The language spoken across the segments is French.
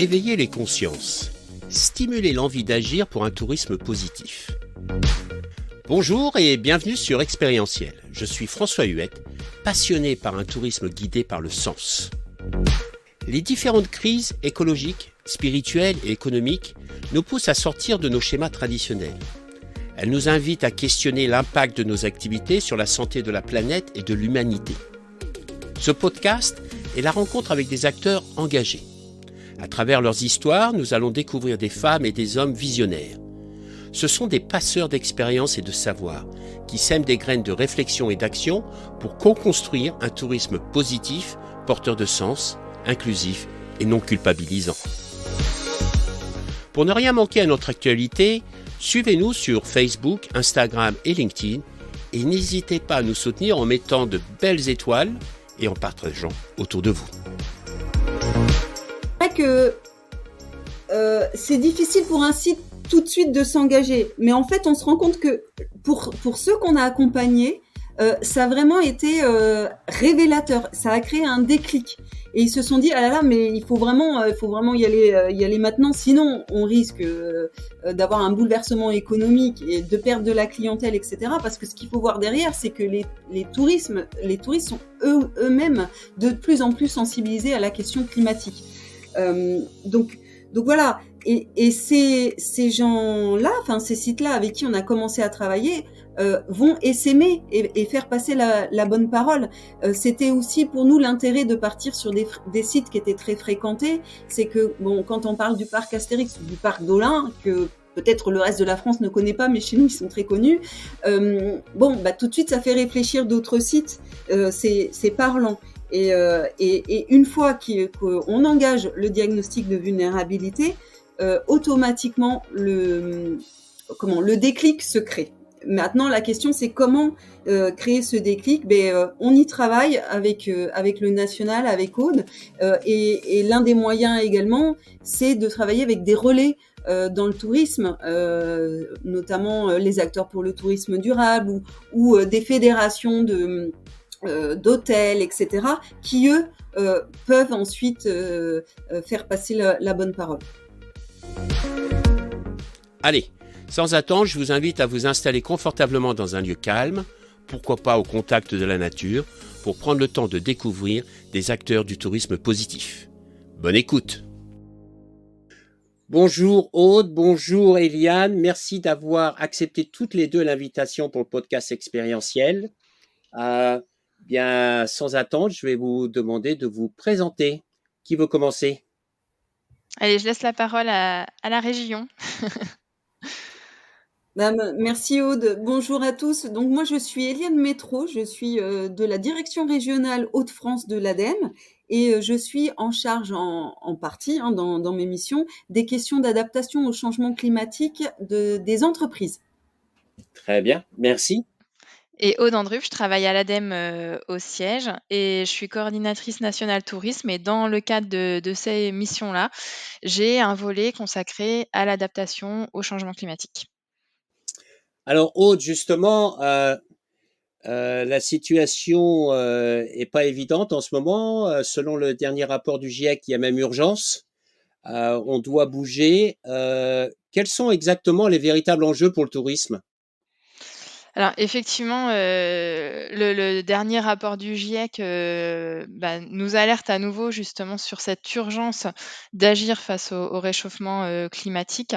Éveiller les consciences. Stimuler l'envie d'agir pour un tourisme positif. Bonjour et bienvenue sur Expérientiel. Je suis François Huette, passionné par un tourisme guidé par le sens. Les différentes crises écologiques, spirituelles et économiques nous poussent à sortir de nos schémas traditionnels. Elles nous invitent à questionner l'impact de nos activités sur la santé de la planète et de l'humanité. Ce podcast est la rencontre avec des acteurs engagés. À travers leurs histoires, nous allons découvrir des femmes et des hommes visionnaires. Ce sont des passeurs d'expérience et de savoir qui sèment des graines de réflexion et d'action pour co-construire un tourisme positif, porteur de sens, inclusif et non culpabilisant. Pour ne rien manquer à notre actualité, suivez-nous sur Facebook, Instagram et LinkedIn et n'hésitez pas à nous soutenir en mettant de belles étoiles et en partageant autour de vous. Que c'est difficile pour un site tout de suite de s'engager, mais en fait on se rend compte que pour ceux qu'on a accompagnés, ça a vraiment été révélateur, ça a créé un déclic et ils se sont dit ah là là mais il faut vraiment y aller maintenant, sinon on risque d'avoir un bouleversement économique et de perdre de la clientèle, etc. Parce que ce qu'il faut voir derrière, c'est que les touristes sont eux-mêmes de plus en plus sensibilisés à la question climatique. Donc voilà, et ces gens-là, enfin ces sites-là avec qui on a commencé à travailler, vont essaimer et faire passer la bonne parole. C'était aussi pour nous l'intérêt de partir sur des sites qui étaient très fréquentés. C'est que bon, quand on parle du parc Astérix ou du parc d'Olin, que peut-être le reste de la France ne connaît pas, mais chez nous ils sont très connus. Tout de suite ça fait réfléchir d'autres sites. C'est parlant. Et une fois qu'on engage le diagnostic de vulnérabilité, automatiquement le déclic se crée. Maintenant, la question c'est comment créer ce déclic. On y travaille avec le national, avec Aude, et l'un des moyens également, c'est de travailler avec des relais dans le tourisme, notamment les acteurs pour le tourisme durable ou des fédérations d'hôtels, etc., qui eux peuvent ensuite faire passer la bonne parole. Allez, sans attendre, je vous invite à vous installer confortablement dans un lieu calme, pourquoi pas au contact de la nature, pour prendre le temps de découvrir des acteurs du tourisme positif. Bonne écoute. Bonjour Aude, bonjour Eliane, merci d'avoir accepté toutes les deux l'invitation pour le podcast expérientiel. Bien, sans attendre, je vais vous demander de vous présenter. Qui veut commencer ? Allez, je laisse la parole à la région. Merci Aude. Bonjour à tous. Donc moi je suis Eliane Métro, je suis de la direction régionale Hauts-de-France de l'ADEME et je suis en charge en partie dans mes missions des questions d'adaptation au changement climatique des entreprises. Très bien, merci. Et Aude Andrup, je travaille à l'ADEME au siège et je suis coordinatrice nationale tourisme. Et dans le cadre de ces missions-là, j'ai un volet consacré à l'adaptation au changement climatique. Alors Aude, justement, la situation est pas évidente en ce moment. Selon le dernier rapport du GIEC, il y a même urgence. On doit bouger. Quels sont exactement les véritables enjeux pour le tourisme ? Alors effectivement, le dernier rapport du GIEC, nous alerte à nouveau justement sur cette urgence d'agir face au réchauffement climatique.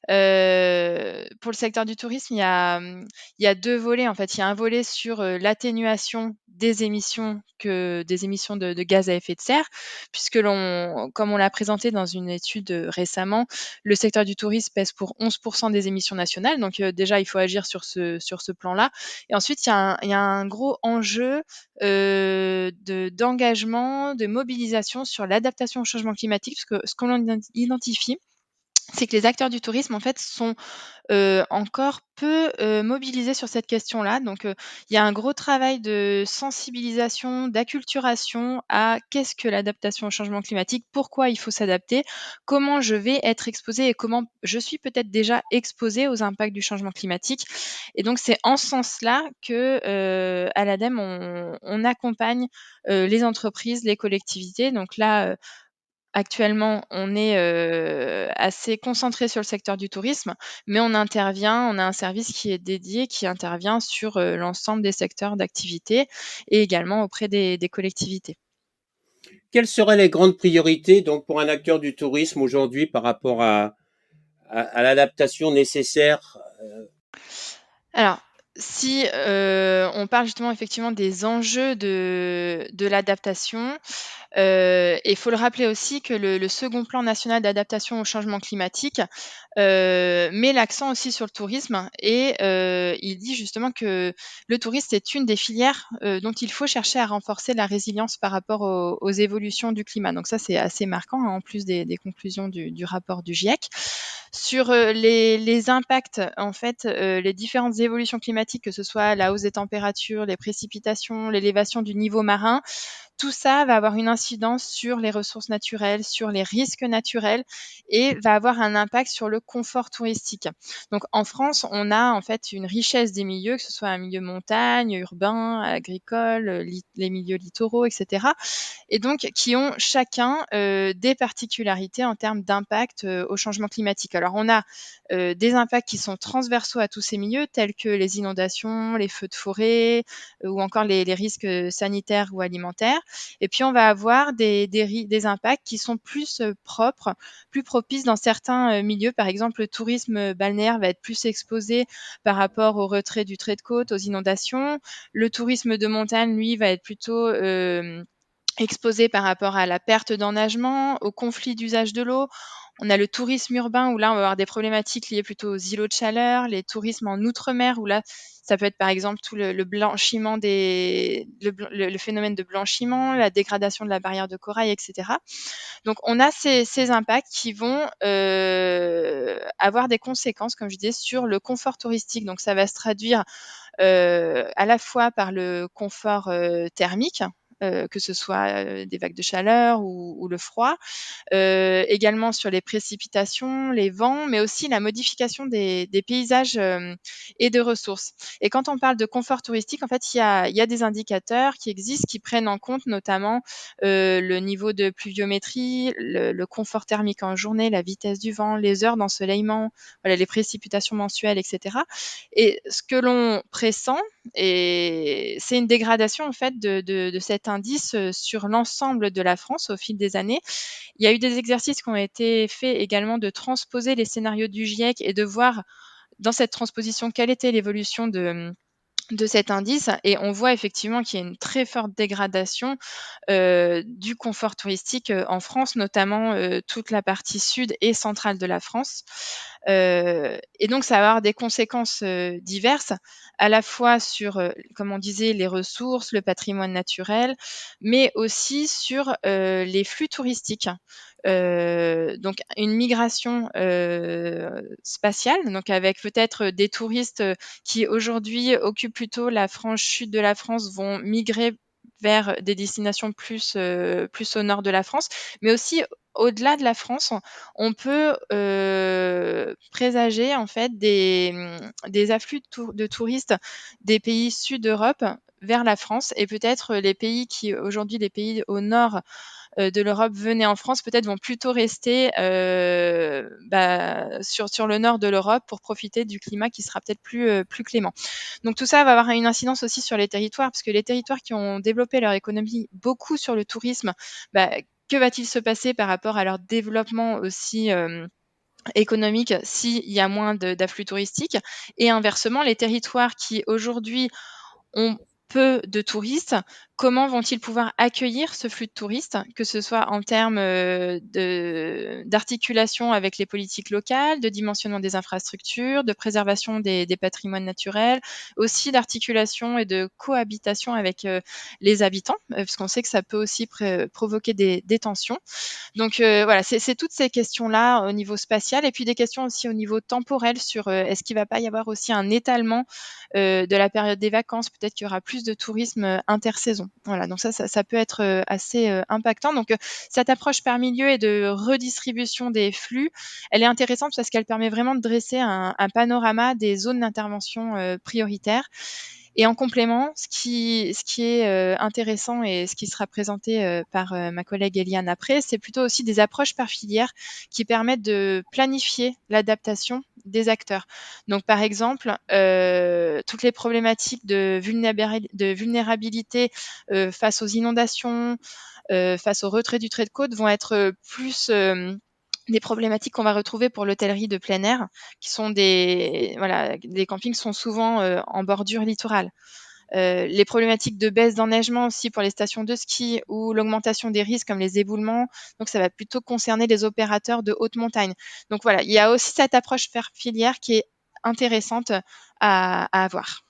Pour le secteur du tourisme, il y a 2 volets en fait. Il y a un volet sur, l'atténuation des émissions de gaz à effet de serre, puisque comme on l'a présenté dans une étude, récemment, le secteur du tourisme pèse pour 11 des émissions nationales. Donc, déjà, il faut agir sur ce plan-là. Et ensuite, il y a un gros enjeu, d'engagement, de mobilisation sur l'adaptation au changement climatique, parce que ce qu'on identifie, c'est que les acteurs du tourisme, en fait, sont encore peu mobilisés sur cette question-là. Donc, il y a un gros travail de sensibilisation, d'acculturation à qu'est-ce que l'adaptation au changement climatique, pourquoi il faut s'adapter, comment je vais être exposé et comment je suis peut-être déjà exposé aux impacts du changement climatique. Et donc, c'est en ce sens-là que à l'ADEME, on accompagne les entreprises, les collectivités. Donc là, actuellement, on est assez concentré sur le secteur du tourisme, mais on a un service qui est dédié, qui intervient sur l'ensemble des secteurs d'activité et également auprès des collectivités. Quelles seraient les grandes priorités donc pour un acteur du tourisme aujourd'hui par rapport à l'adaptation nécessaire? Alors, si on parle justement effectivement des enjeux de l'adaptation, il faut le rappeler aussi que le second plan national d'adaptation au changement climatique met l'accent aussi sur le tourisme et il dit justement que le tourisme est une des filières dont il faut chercher à renforcer la résilience par rapport aux évolutions du climat. Donc ça, c'est assez marquant, hein, en plus des conclusions du rapport du GIEC. Sur les impacts, en fait, les différentes évolutions climatiques, que ce soit la hausse des températures, les précipitations, l'élévation du niveau marin, tout ça va avoir une incidence sur les ressources naturelles, sur les risques naturels et va avoir un impact sur le confort touristique. Donc en France, on a en fait une richesse des milieux, que ce soit un milieu montagne, urbain, agricole, les milieux littoraux, etc. Et donc qui ont chacun des particularités en termes d'impact au changement climatique. Alors on a des impacts qui sont transversaux à tous ces milieux, tels que les inondations, les feux de forêt ou encore les risques sanitaires ou alimentaires. Et puis on va avoir des impacts qui sont plus propres, plus propices dans certains milieux. Par exemple, le tourisme balnéaire va être plus exposé par rapport au retrait du trait de côte, aux inondations. Le tourisme de montagne, lui, va être plutôt exposé par rapport à la perte d'enneigement, au conflit d'usage de l'eau. On a le tourisme urbain où là, on va avoir des problématiques liées plutôt aux îlots de chaleur, les tourismes en outre-mer où là, ça peut être par exemple tout le blanchiment le phénomène de blanchiment, la dégradation de la barrière de corail, etc. Donc, on a ces impacts qui vont avoir des conséquences, comme je disais, sur le confort touristique. Donc, ça va se traduire à la fois par le confort thermique, que ce soit des vagues de chaleur ou le froid, également sur les précipitations, les vents, mais aussi la modification des paysages et de ressources. Et quand on parle de confort touristique, en fait, il y a des indicateurs qui existent, qui prennent en compte notamment le niveau de pluviométrie, le confort thermique en journée, la vitesse du vent, les heures d'ensoleillement, voilà, les précipitations mensuelles, etc. Et ce que l'on pressent, c'est une dégradation en fait de cet indice sur l'ensemble de la France au fil des années. Il y a eu des exercices qui ont été faits également de transposer les scénarios du GIEC et de voir dans cette transposition quelle était l'évolution de cet indice. Et on voit effectivement qu'il y a une très forte dégradation du confort touristique en France, notamment toute la partie sud et centrale de la France. Et donc, ça va avoir des conséquences diverses, à la fois sur, comme on disait, les ressources, le patrimoine naturel, mais aussi sur les flux touristiques. Donc, une migration spatiale, donc avec peut-être des touristes qui aujourd'hui occupent plutôt la frange sud de la France vont migrer vers des destinations plus au nord de la France, mais aussi au-delà de la France, on peut présager en fait des afflux de touristes des pays sud d'Europe vers la France et peut-être les pays qui aujourd'hui les pays au nord de l'Europe venaient en France, peut-être vont plutôt rester sur le nord de l'Europe pour profiter du climat qui sera peut-être plus clément. Donc tout ça va avoir une incidence aussi sur les territoires, parce que les territoires qui ont développé leur économie beaucoup sur le tourisme, que va-t-il se passer par rapport à leur développement aussi économique s'il y a moins d'afflux touristiques? Et inversement, les territoires qui aujourd'hui ont peu de touristes, comment vont-ils pouvoir accueillir ce flux de touristes, que ce soit en termes d'articulation avec les politiques locales, de dimensionnement des infrastructures, de préservation des patrimoines naturels, aussi d'articulation et de cohabitation avec les habitants, parce qu'on sait que ça peut aussi provoquer des tensions. Donc voilà, c'est toutes ces questions-là au niveau spatial et puis des questions aussi au niveau temporel sur est-ce qu'il ne va pas y avoir aussi un étalement de la période des vacances, peut-être qu'il y aura plus de tourisme intersaison. Voilà, donc ça peut être assez impactant. Donc cette approche par milieu et de redistribution des flux, elle est intéressante parce qu'elle permet vraiment de dresser un panorama des zones d'intervention prioritaires. Et en complément, ce qui est intéressant et ce qui sera présenté par ma collègue Eliane après, c'est plutôt aussi des approches par filière qui permettent de planifier l'adaptation des acteurs. Donc, par exemple, toutes les problématiques de vulnérabilité face aux inondations, face au retrait du trait de côte vont être plus des problématiques qu'on va retrouver pour l'hôtellerie de plein air, qui sont des campings sont souvent en bordure littorale. Les problématiques de baisse d'enneigement aussi pour les stations de ski ou l'augmentation des risques comme les éboulements. Donc, ça va plutôt concerner les opérateurs de haute montagne. Donc voilà, il y a aussi cette approche par filière qui est intéressante à avoir.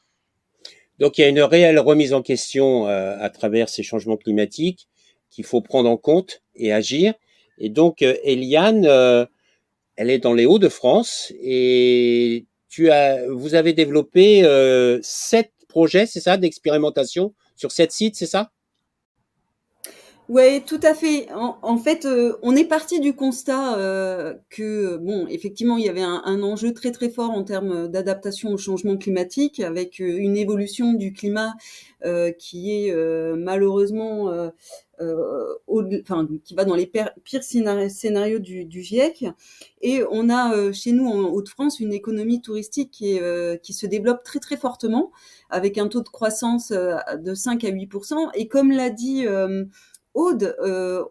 Donc il y a une réelle remise en question à travers ces changements climatiques qu'il faut prendre en compte et agir. Et donc Eliane, elle est dans les Hauts-de-France et vous avez développé 7 projets, c'est ça, d'expérimentation sur 7 sites, c'est ça? Ouais, tout à fait. En fait, on est parti du constat que, bon, effectivement, il y avait un enjeu très très fort en termes d'adaptation au changement climatique, avec une évolution du climat qui est malheureusement, qui va dans les pires scénarios du GIEC. Et on a chez nous en Hauts-de-France une économie touristique qui se développe très très fortement, avec un taux de croissance de 5 à 8%. Et comme l'a dit Aude,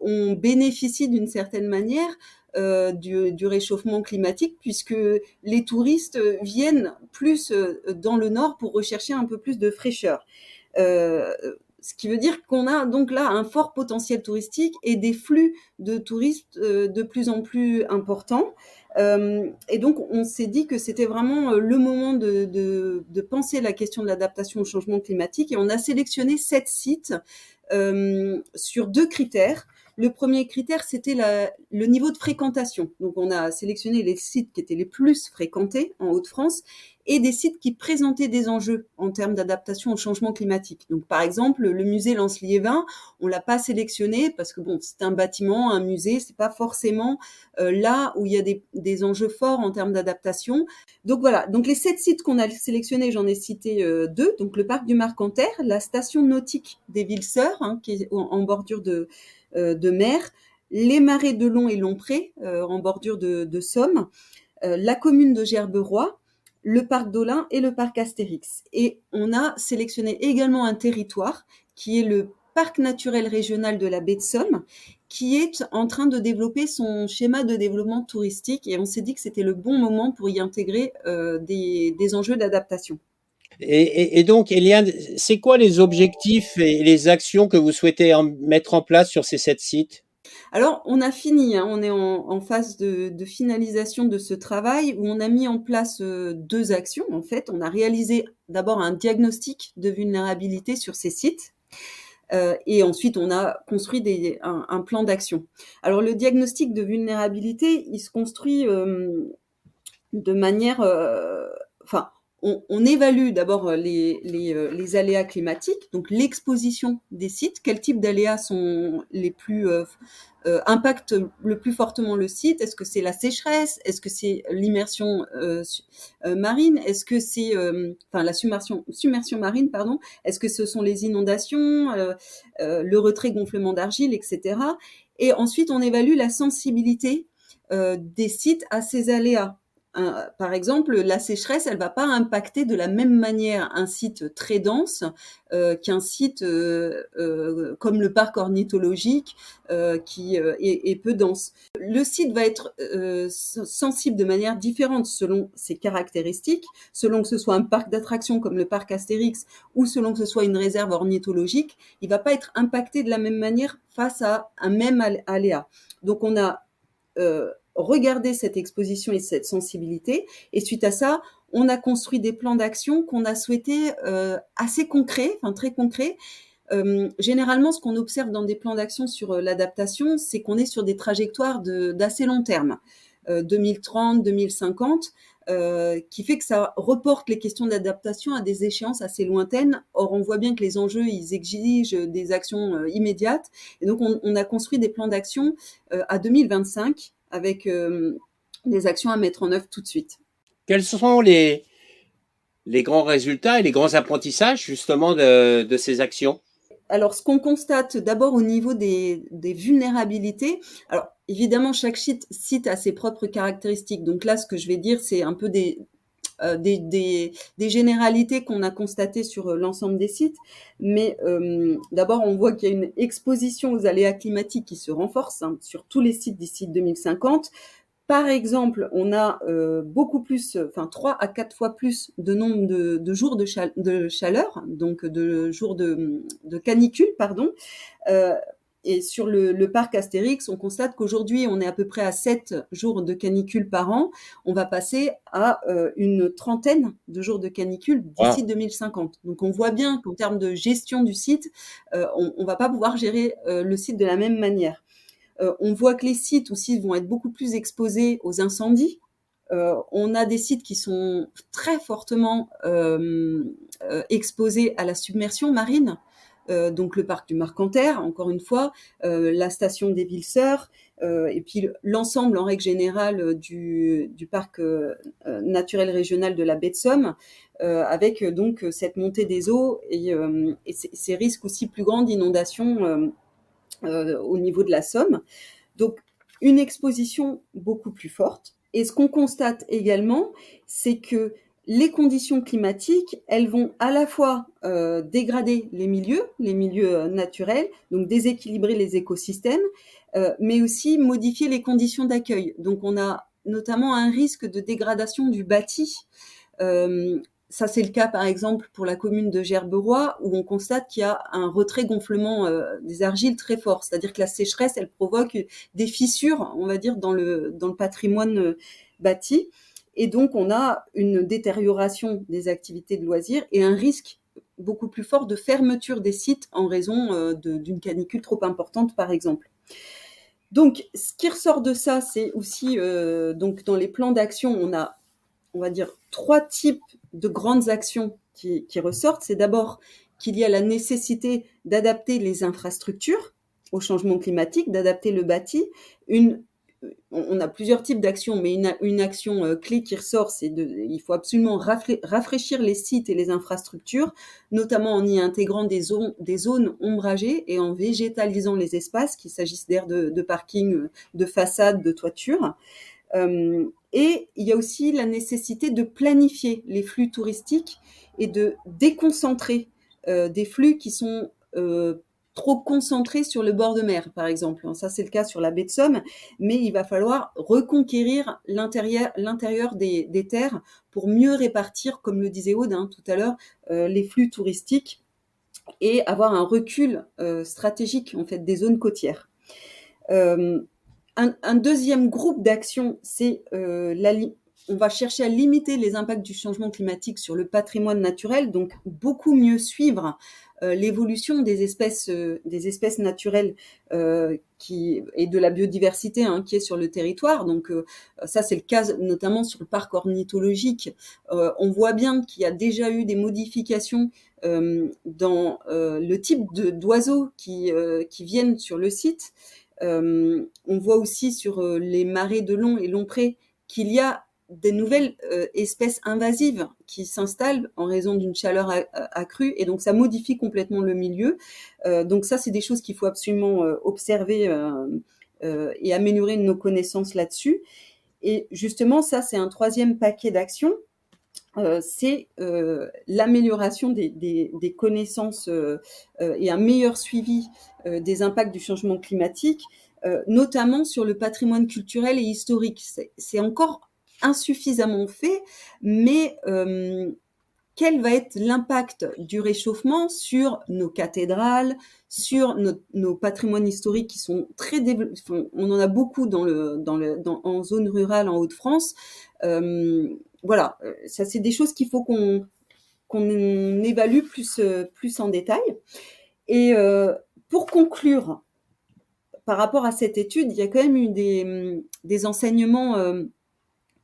on bénéficie d'une certaine manière du réchauffement climatique, puisque les touristes viennent plus dans le nord pour rechercher un peu plus de fraîcheur. Ce qui veut dire qu'on a donc là un fort potentiel touristique et des flux de touristes de plus en plus importants. Et donc, on s'est dit que c'était vraiment le moment de penser la question de l'adaptation au changement climatique, et on a sélectionné 7 sites sur 2 critères. Le premier critère, c'était le niveau de fréquentation. Donc, on a sélectionné les sites qui étaient les plus fréquentés en Hauts-de-France et des sites qui présentaient des enjeux en termes d'adaptation au changement climatique. Donc, par exemple, le musée Lens-Liévin, on l'a pas sélectionné parce que bon, c'est un bâtiment, un musée, c'est pas forcément là où il y a des enjeux forts en termes d'adaptation. Donc voilà, donc les 7 sites qu'on a sélectionnés, j'en ai cité 2. Donc le parc du Marcanterre, la station nautique des Villes-Sœurs, qui est en bordure de mer, les marais de Long et Longpré, en bordure de Somme, la commune de Gerberoy, le parc d'Olin et le parc Astérix. Et on a sélectionné également un territoire qui est le parc naturel régional de la baie de Somme, qui est en train de développer son schéma de développement touristique, et on s'est dit que c'était le bon moment pour y intégrer des enjeux d'adaptation. Et donc, Eliane, c'est quoi les objectifs et les actions que vous souhaitez mettre en place sur ces 7 sites? Alors, on a fini, on est en phase de finalisation de ce travail où on a mis en place 2 actions. En fait, on a réalisé d'abord un diagnostic de vulnérabilité sur ces sites. Et ensuite, on a construit un plan d'action. Alors, le diagnostic de vulnérabilité, il se construit de manière, on évalue d'abord les aléas climatiques, donc l'exposition des sites, quels types d'aléas sont les plus impactent le plus fortement le site. Est-ce que c'est la sécheresse? Est-ce que c'est l'immersion marine? Est-ce que c'est la submersion marine, pardon? Est-ce que ce sont les inondations, le retrait gonflement d'argile, etc. Et ensuite, on évalue la sensibilité des sites à ces aléas. Par exemple, la sécheresse, elle va pas impacter de la même manière un site très dense qu'un site comme le parc ornithologique qui est peu dense. Le site va être sensible de manière différente selon ses caractéristiques, selon que ce soit un parc d'attractions comme le parc Astérix ou selon que ce soit une réserve ornithologique, il va pas être impacté de la même manière face à un même aléa. Donc on a regarder cette exposition et cette sensibilité. Et suite à ça, on a construit des plans d'action qu'on a souhaité assez concrets, très concrets. Généralement, ce qu'on observe dans des plans d'action sur l'adaptation, c'est qu'on est sur des trajectoires d'assez long terme, 2030, 2050, qui fait que ça reporte les questions d'adaptation à des échéances assez lointaines. Or, on voit bien que les enjeux, ils exigent des actions immédiates. Et donc, on a construit des plans d'action à 2025 avec des actions à mettre en œuvre tout de suite. Quels sont les grands résultats et les grands apprentissages justement de ces actions? Alors, ce qu'on constate d'abord au niveau des vulnérabilités, alors évidemment, chaque site a ses propres caractéristiques. Donc là, ce que je vais dire, c'est un peu des généralités qu'on a constatées sur l'ensemble des sites. Mais d'abord, on voit qu'il y a une exposition aux aléas climatiques qui se renforce sur tous les sites d'ici 2050. Par exemple, on a beaucoup plus, 3 à 4 fois plus de nombre de jours de chaleur, donc de jours de canicule, pardon. Et sur le parc Astérix, on constate qu'aujourd'hui, on est à peu près à 7 jours de canicule par an. On va passer à une trentaine de jours de canicule d'ici 2050. Donc, on voit bien qu'en termes de gestion du site, on ne va pas pouvoir gérer le site de la même manière. On voit que les sites aussi vont être beaucoup plus exposés aux incendies. On a des sites qui sont très fortement exposés à la submersion marine. Donc le parc du Marcanterre, encore une fois, la station des Villes-Sœurs, et puis l'ensemble en règle générale du parc naturel régional de la baie de Somme, avec donc cette montée des eaux et ces risques aussi plus grands d'inondation au niveau de la Somme. Donc, une exposition beaucoup plus forte. Et ce qu'on constate également, c'est que les conditions climatiques, elles vont à la fois dégrader les milieux naturels, donc déséquilibrer les écosystèmes, mais aussi modifier les conditions d'accueil. Donc, on a notamment un risque de dégradation du bâti. Ça, c'est le cas, par exemple, pour la commune de Gerberoy, où on constate qu'il y a un retrait-gonflement des argiles très fort. C'est-à-dire que la sécheresse, elle provoque des fissures, on va dire, dans le patrimoine bâti. Et donc, on a une détérioration des activités de loisirs et un risque beaucoup plus fort de fermeture des sites en raison d'une canicule trop importante, par exemple. Donc, ce qui ressort de ça, c'est aussi, donc, dans les plans d'action, on va dire, 3 types de grandes actions qui ressortent. C'est d'abord qu'il y a la nécessité d'adapter les infrastructures au changement climatique, d'adapter le bâti. On a plusieurs types d'actions, mais une action clé qui ressort, il faut absolument rafraîchir les sites et les infrastructures, notamment en y intégrant des zones ombragées et en végétalisant les espaces, qu'il s'agisse d'aires de parking, de façades, de toitures. Et il y a aussi la nécessité de planifier les flux touristiques et de déconcentrer des flux qui sont trop concentrés sur le bord de mer, par exemple. Ça, c'est le cas sur la baie de Somme, mais il va falloir reconquérir l'intérieur des terres pour mieux répartir, comme le disait Aude tout à l'heure, les flux touristiques et avoir un recul stratégique en fait des zones côtières. Un deuxième groupe d'actions, c'est on va chercher à limiter les impacts du changement climatique sur le patrimoine naturel, donc beaucoup mieux suivre l'évolution des espèces naturelles et de la biodiversité qui est sur le territoire. Donc ça, c'est le cas notamment sur le parc ornithologique. On voit bien qu'il y a déjà eu des modifications dans le type d'oiseaux qui viennent sur le site. On voit aussi sur les marais de Long et Lompré qu'il y a des nouvelles espèces invasives qui s'installent en raison d'une chaleur accrue et donc ça modifie complètement le milieu. Donc ça, c'est des choses qu'il faut absolument observer et améliorer nos connaissances là-dessus. Et justement, ça, c'est un troisième paquet d'actions. C'est l'amélioration des connaissances et un meilleur suivi des impacts du changement climatique, notamment sur le patrimoine culturel et historique. C'est encore insuffisamment fait, mais quel va être l'impact du réchauffement sur nos cathédrales, sur nos patrimoines historiques qui sont très développés. On en a beaucoup en zone rurale en Hauts-de-France. Voilà, ça c'est des choses qu'il faut qu'on évalue plus en détail. Et pour conclure, par rapport à cette étude, il y a quand même eu des enseignements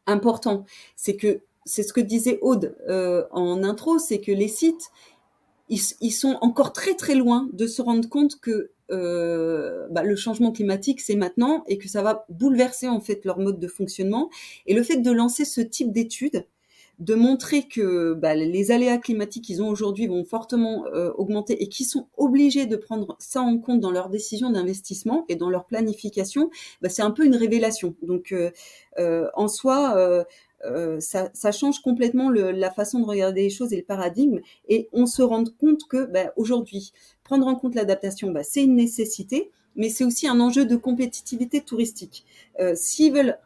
importants. C'est ce que disait Aude en intro, c'est que les sites, ils sont encore très très loin de se rendre compte que le changement climatique, c'est maintenant et que ça va bouleverser en fait leur mode de fonctionnement. Et le fait de lancer ce type d'études, de montrer que les aléas climatiques qu'ils ont aujourd'hui vont fortement augmenter et qu'ils sont obligés de prendre ça en compte dans leurs décisions d'investissement et dans leur planification, c'est un peu une révélation. Donc en soi, ça change complètement la façon de regarder les choses et le paradigme, et on se rend compte que aujourd'hui, prendre en compte l'adaptation, c'est une nécessité, mais c'est aussi un enjeu de compétitivité touristique. S'ils veulent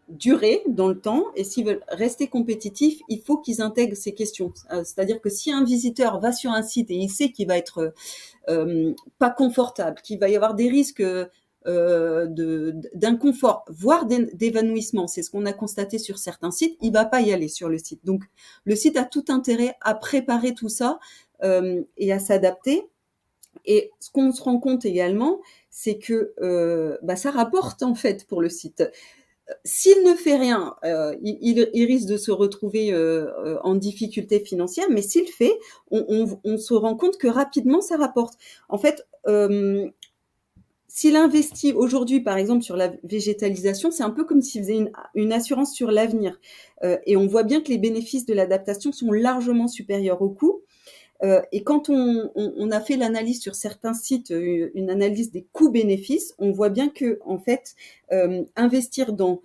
durer dans le temps et s'ils veulent rester compétitifs, il faut qu'ils intègrent ces questions. C'est-à-dire que si un visiteur va sur un site et il sait qu'il va être pas confortable, qu'il va y avoir des risques d'inconfort, voire d'évanouissement, c'est ce qu'on a constaté sur certains sites, il va pas y aller sur le site. Donc le site a tout intérêt à préparer tout ça et à s'adapter. Et ce qu'on se rend compte également, c'est que ça rapporte en fait pour le site. S'il ne fait rien, il risque de se retrouver en difficulté financière, mais s'il fait, on se rend compte que rapidement ça rapporte. En fait, s'il investit aujourd'hui, par exemple, sur la végétalisation, c'est un peu comme s'il faisait une assurance sur l'avenir. Et on voit bien que les bénéfices de l'adaptation sont largement supérieurs aux coûts. Et quand on a fait l'analyse sur certains sites, une analyse des coûts-bénéfices, on voit bien que en fait, investir dans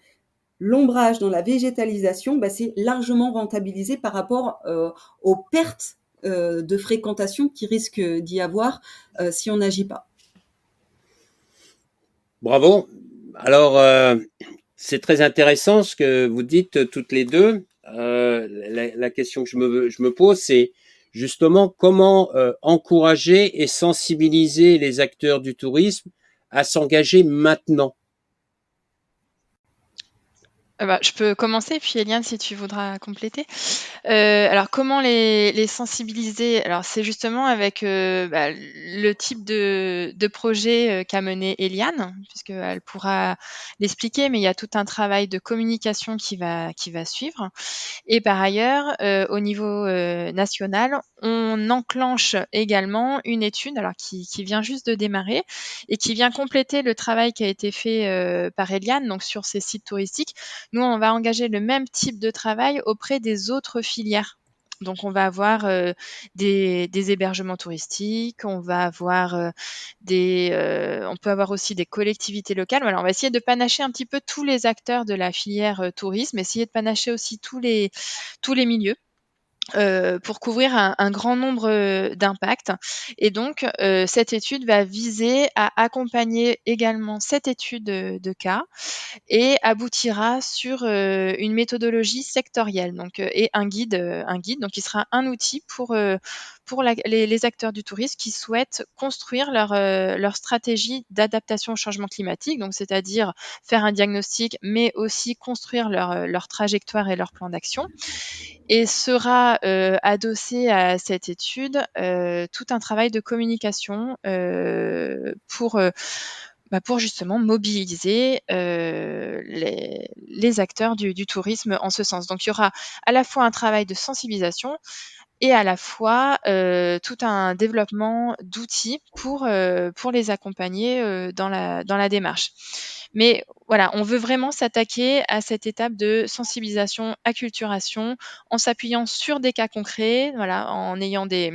l'ombrage, dans la végétalisation, c'est largement rentabilisé par rapport aux pertes de fréquentation qui risquent d'y avoir si on n'agit pas. Bravo. Alors, c'est très intéressant ce que vous dites toutes les deux. La question que je me pose, c'est justement comment encourager et sensibiliser les acteurs du tourisme à s'engager maintenant. Je peux commencer, puis Eliane, si tu voudras compléter. Alors comment les sensibiliser? Alors c'est justement avec, le type de projet, qu'a mené Eliane, puisqu'elle pourra l'expliquer, mais il y a tout un travail de communication qui va suivre. Et par ailleurs, au niveau, national, on enclenche également une étude, alors qui vient juste de démarrer et qui vient compléter le travail qui a été fait, par Eliane, donc sur ces sites touristiques. Nous, on va engager le même type de travail auprès des autres filières. Donc on va avoir, des hébergements touristiques, on va avoir, on peut avoir aussi des collectivités locales. Voilà, on va essayer de panacher un petit peu tous les acteurs de la filière, tourisme, essayer de panacher aussi tous les milieux. Pour couvrir un grand nombre d'impacts. Et donc, cette étude va viser à accompagner également cette étude de cas et aboutira sur une méthodologie sectorielle, donc et un guide, donc qui sera un outil pour les acteurs du tourisme qui souhaitent construire leur stratégie d'adaptation au changement climatique, donc c'est-à-dire faire un diagnostic, mais aussi construire leur trajectoire et leur plan d'action. Et sera adossé à cette étude tout un travail de communication pour justement mobiliser les acteurs du tourisme en ce sens. Donc il y aura à la fois un travail de sensibilisation et à la fois tout un développement d'outils pour les accompagner dans la démarche. Mais voilà, on veut vraiment s'attaquer à cette étape de sensibilisation, acculturation, en s'appuyant sur des cas concrets, voilà, en ayant des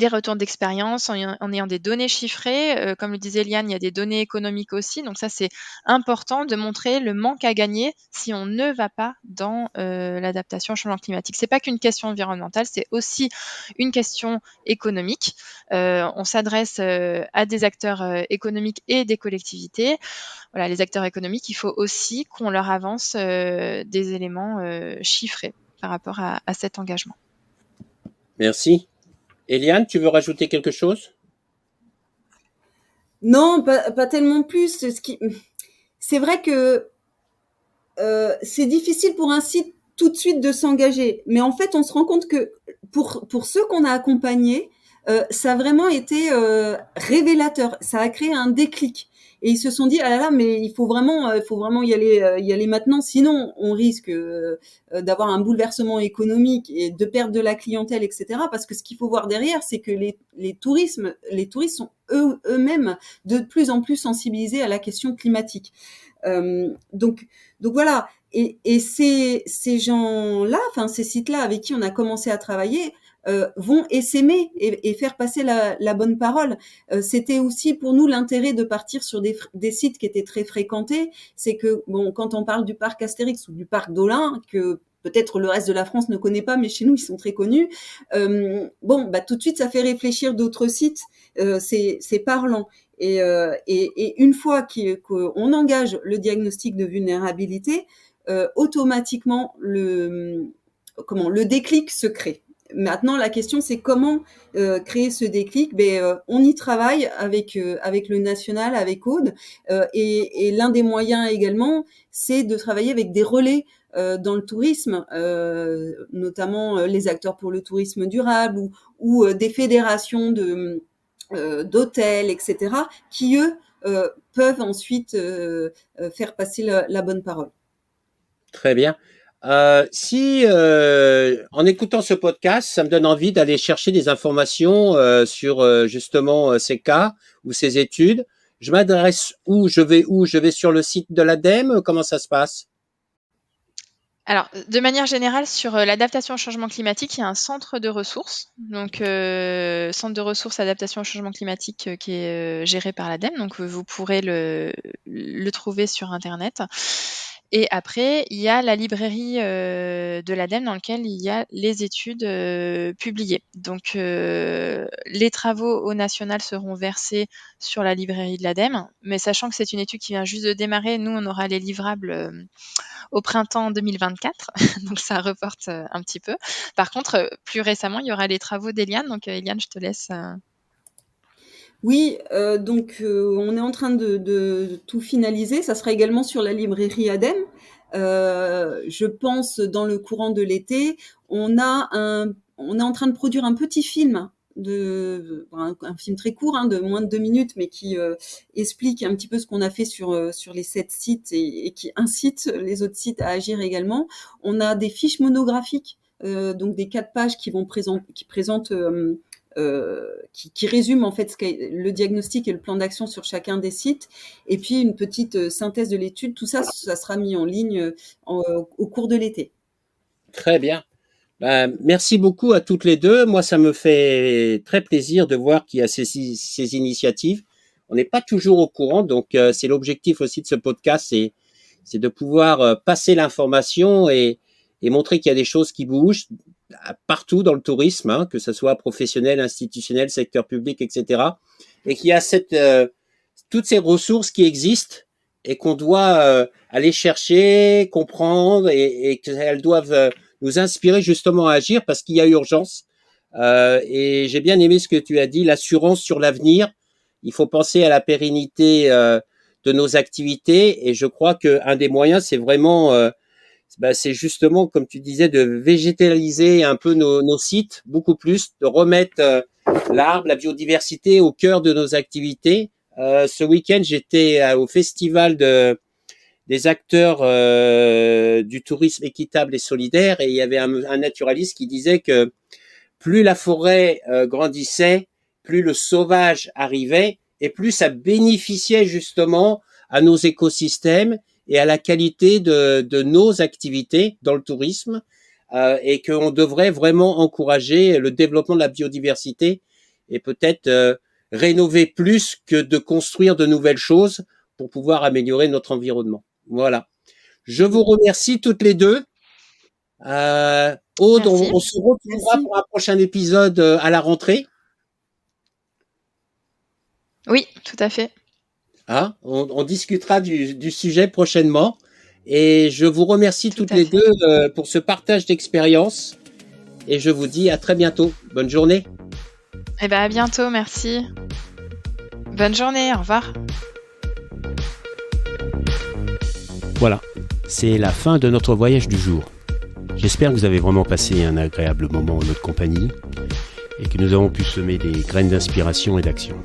retours d'expérience, en ayant des données chiffrées. Comme le disait Eliane, il y a des données économiques aussi. Donc ça, c'est important de montrer le manque à gagner si on ne va pas dans l'adaptation au changement climatique. C'est pas qu'une question environnementale, c'est aussi une question économique. On s'adresse à des acteurs économiques et des collectivités. Voilà, les acteurs économiques, il faut aussi qu'on leur avance des éléments chiffrés par rapport à cet engagement. Merci. Eliane, tu veux rajouter quelque chose? Non, pas tellement plus. C'est vrai que c'est difficile pour un site tout de suite de s'engager, mais en fait, on se rend compte que pour ceux qu'on a accompagnés, ça a vraiment été révélateur. Ça a créé un déclic. Et ils se sont dit, ah là là, mais il faut vraiment y aller maintenant, sinon on risque d'avoir un bouleversement économique et de perdre de la clientèle, etc. Parce que ce qu'il faut voir derrière, c'est que les touristes sont eux-mêmes de plus en plus sensibilisés à la question climatique. Donc voilà, Et ces gens-là, enfin ces sites-là avec qui on a commencé à travailler, vont essaimer et faire passer la bonne parole. C'était aussi pour nous l'intérêt de partir sur des sites qui étaient très fréquentés. C'est que bon, quand on parle du parc Astérix ou du parc d'Olin, que peut-être le reste de la France ne connaît pas, mais chez nous ils sont très connus. Tout de suite ça fait réfléchir d'autres sites. C'est parlant. Et une fois qu'on engage le diagnostic de vulnérabilité, automatiquement le déclic se crée. Maintenant, la question, c'est comment créer ce déclic. On y travaille avec le national, avec Aude, et l'un des moyens également, c'est de travailler avec des relais dans le tourisme, notamment les acteurs pour le tourisme durable ou des fédérations d'hôtels, etc., qui eux peuvent ensuite faire passer la bonne parole. Très bien. Si en écoutant ce podcast, ça me donne envie d'aller chercher des informations sur justement ces cas ou ces études, je m'adresse où? Je vais sur le site de l'ADEME? Comment ça se passe? Alors, de manière générale, sur l'adaptation au changement climatique, il y a un centre de ressources. Donc, centre de ressources adaptation au changement climatique qui est géré par l'ADEME. Donc, vous pourrez le trouver sur Internet. Et après, il y a la librairie de l'ADEME dans laquelle il y a les études publiées. Donc, les travaux au national seront versés sur la librairie de l'ADEME. Mais sachant que c'est une étude qui vient juste de démarrer, nous, on aura les livrables au printemps 2024, donc ça reporte un petit peu. Par contre, plus récemment, il y aura les travaux d'Eliane, donc Eliane, je te laisse. Oui, on est en train de tout finaliser, ça sera également sur la librairie ADEME. Je pense dans le courant de l'été, on est en train de produire un petit film, un film très court, de moins de 2 minutes, mais qui explique un petit peu ce qu'on a fait sur les 7 sites et qui incite les autres sites à agir également. On a des fiches monographiques, donc des 4 pages qui présentent qui résument en fait le diagnostic et le plan d'action sur chacun des sites, et puis une petite synthèse de l'étude. Tout ça, ça sera mis en ligne au cours de l'été. Très bien. Merci beaucoup à toutes les deux. Moi, ça me fait très plaisir de voir qu'il y a ces initiatives. On n'est pas toujours au courant, donc c'est l'objectif aussi de ce podcast, c'est de pouvoir passer l'information et montrer qu'il y a des choses qui bougent partout dans le tourisme, que ce soit professionnel, institutionnel, secteur public, etc. Et qu'il y a toutes ces ressources qui existent et qu'on doit aller chercher, comprendre et qu'elles doivent nous inspirer justement à agir parce qu'il y a urgence. Et j'ai bien aimé ce que tu as dit, l'assurance sur l'avenir. Il faut penser à la pérennité de nos activités et je crois qu'un des moyens, c'est vraiment, c'est justement, comme tu disais, de végétaliser un peu nos sites beaucoup plus, de remettre l'arbre, la biodiversité au cœur de nos activités. Ce week-end, j'étais au festival des acteurs du tourisme équitable et solidaire et il y avait un naturaliste qui disait que plus la forêt grandissait, plus le sauvage arrivait et plus ça bénéficiait justement à nos écosystèmes et à la qualité de nos activités dans le tourisme et qu'on devrait vraiment encourager le développement de la biodiversité et peut-être rénover plus que de construire de nouvelles choses pour pouvoir améliorer notre environnement. Voilà. Je vous remercie toutes les deux. Aude, on se retrouvera pour un prochain épisode à la rentrée. Oui, tout à fait. On discutera du sujet prochainement. Et je vous remercie toutes les deux pour ce partage d'expérience. Et je vous dis à très bientôt. Bonne journée. À bientôt, merci. Bonne journée, au revoir. Voilà, c'est la fin de notre voyage du jour. J'espère que vous avez vraiment passé un agréable moment en notre compagnie et que nous avons pu semer des graines d'inspiration et d'action.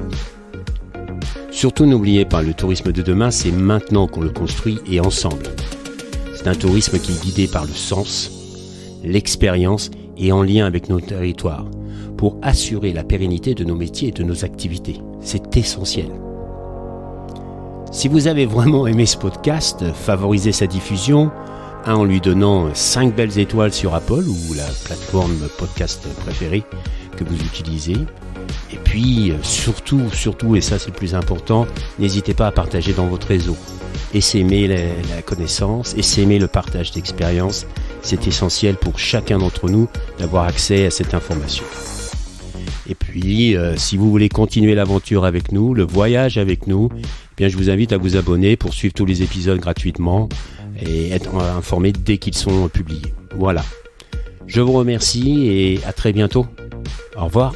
Surtout n'oubliez pas, le tourisme de demain, c'est maintenant qu'on le construit et ensemble. C'est un tourisme qui est guidé par le sens, l'expérience et en lien avec nos territoires pour assurer la pérennité de nos métiers et de nos activités. C'est essentiel. Si vous avez vraiment aimé ce podcast, favorisez sa diffusion, en lui donnant 5 belles étoiles sur Apple ou la plateforme podcast préférée que vous utilisez. Et puis, surtout, et ça c'est le plus important, n'hésitez pas à partager dans votre réseau. Essaimer la connaissance, essaimer le partage d'expérience. C'est essentiel pour chacun d'entre nous d'avoir accès à cette information. Et puis, si vous voulez continuer l'aventure avec nous, le voyage avec nous, eh bien, je vous invite à vous abonner pour suivre tous les épisodes gratuitement et être informé dès qu'ils sont publiés. Voilà. Je vous remercie et à très bientôt. Au revoir.